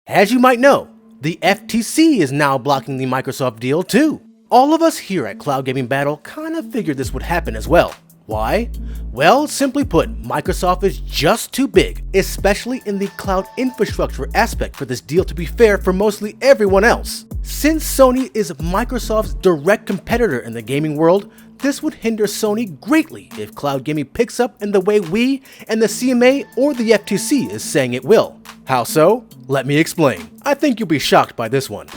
As you might know, the FTC is now blocking the Microsoft deal too. All of us here at Cloud Gaming Battle kinda figured this would happen as well. Why? Well, simply put, Microsoft is just too big, especially in the cloud infrastructure aspect, for this deal to be fair for mostly everyone else. Since Sony is Microsoft's direct competitor in the gaming world, this would hinder Sony greatly if cloud gaming picks up in the way we and the CMA or the FTC is saying it will. How so? Let me explain. I think you'll be shocked by this one.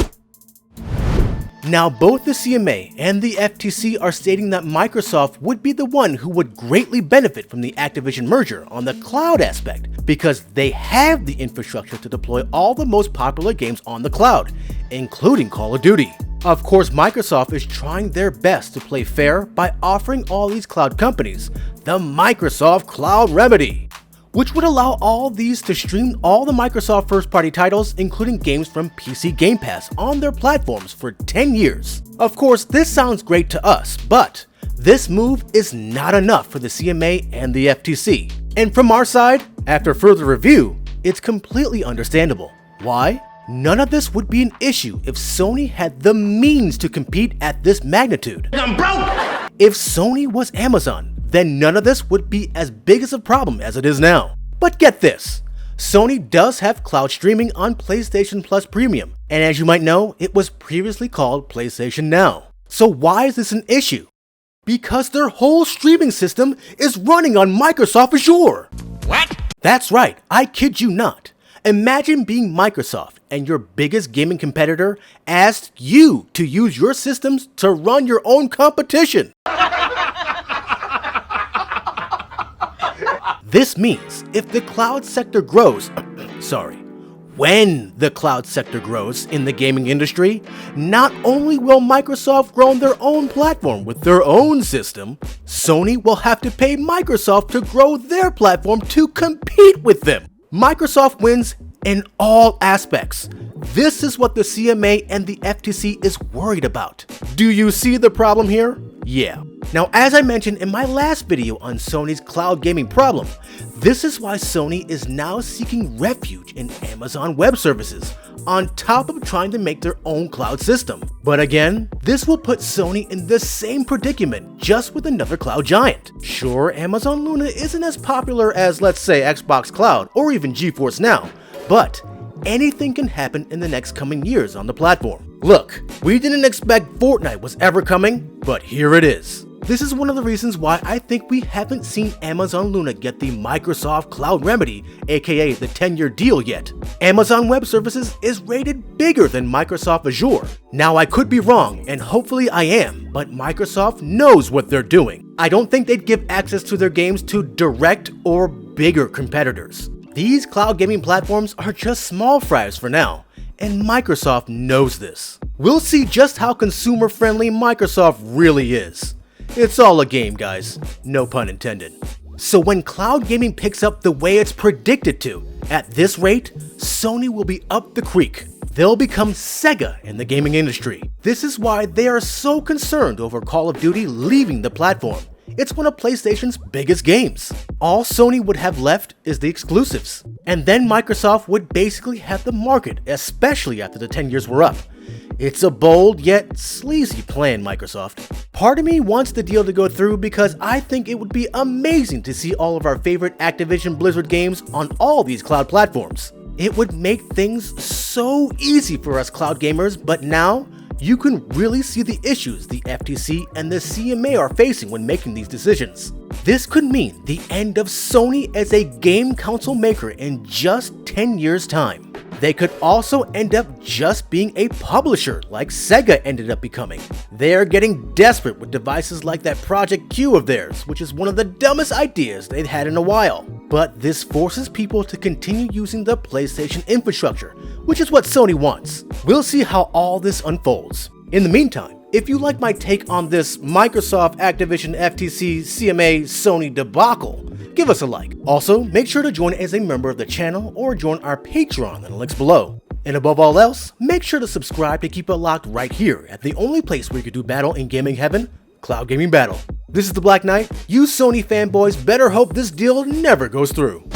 Now, both the CMA and the FTC are stating that Microsoft would be the one who would greatly benefit from the Activision merger on the cloud aspect, because they have the infrastructure to deploy all the most popular games on the cloud, including Call of Duty. Of course, Microsoft is trying their best to play fair by offering all these cloud companies the Microsoft Cloud Remedy, which would allow all these to stream all the Microsoft first-party titles, including games from PC Game Pass, on their platforms for 10 years. Of course, this sounds great to us, but this move is not enough for the CMA and the FTC. And from our side, after further review, it's completely understandable. Why? None of this would be an issue if Sony had the means to compete at this magnitude. I'm broke! If Sony was Amazon, then none of this would be as big as a problem as it is now. But get this, Sony does have cloud streaming on PlayStation Plus Premium, and as you might know, it was previously called PlayStation Now. So why is this an issue? Because their whole streaming system is running on Microsoft Azure. What? That's right, I kid you not. Imagine being Microsoft and your biggest gaming competitor asked you to use your systems to run your own competition. This means if the cloud sector grows, when the cloud sector grows in the gaming industry, not only will Microsoft grow their own platform with their own system, Sony will have to pay Microsoft to grow their platform to compete with them. Microsoft wins in all aspects. This is what the CMA and the FTC is worried about. Do you see the problem here? Yeah. Now, as I mentioned in my last video on Sony's cloud gaming problem, this is why Sony is now seeking refuge in Amazon Web Services, on top of trying to make their own cloud system. But again, this will put Sony in the same predicament, just with another cloud giant. Sure, Amazon Luna isn't as popular as, let's say, Xbox Cloud or even GeForce Now, but anything can happen in the next coming years on the platform. Look, we didn't expect Fortnite was ever coming, but here it is. This is one of the reasons why I think we haven't seen Amazon Luna get the Microsoft Cloud Remedy, aka the 10-year deal yet. Amazon Web Services is rated bigger than Microsoft Azure. Now, I could be wrong, and hopefully I am, but Microsoft knows what they're doing. I don't think they'd give access to their games to direct or bigger competitors. These cloud gaming platforms are just small fries for now, and Microsoft knows this. We'll see just how consumer-friendly Microsoft really is. It's all a game, guys. No pun intended. So when cloud gaming picks up the way it's predicted to, at this rate, Sony will be up the creek. They'll become Sega in the gaming industry. This is why they are so concerned over Call of Duty leaving the platform. It's one of PlayStation's biggest games. All Sony would have left is the exclusives. And then Microsoft would basically have the market, especially after the 10 years were up. It's a bold yet sleazy plan, Microsoft. Part of me wants the deal to go through because I think it would be amazing to see all of our favorite Activision Blizzard games on all these cloud platforms. It would make things so easy for us cloud gamers, but now you can really see the issues the FTC and the CMA are facing when making these decisions. This could mean the end of Sony as a game console maker in just 10 years' time. They could also end up just being a publisher like Sega ended up becoming. They are getting desperate with devices like that Project Q of theirs, which is one of the dumbest ideas they've had in a while. But this forces people to continue using the PlayStation infrastructure, which is what Sony wants. We'll see how all this unfolds. In the meantime, if you like my take on this Microsoft, Activision, FTC, CMA, Sony debacle, give us a like. Also, make sure to join as a member of the channel or join our Patreon in the links below. And above all else, make sure to subscribe to keep it locked right here at the only place where you can do battle in gaming heaven, Cloud Gaming Battle. This is the Black Knight. You Sony fanboys better hope this deal never goes through.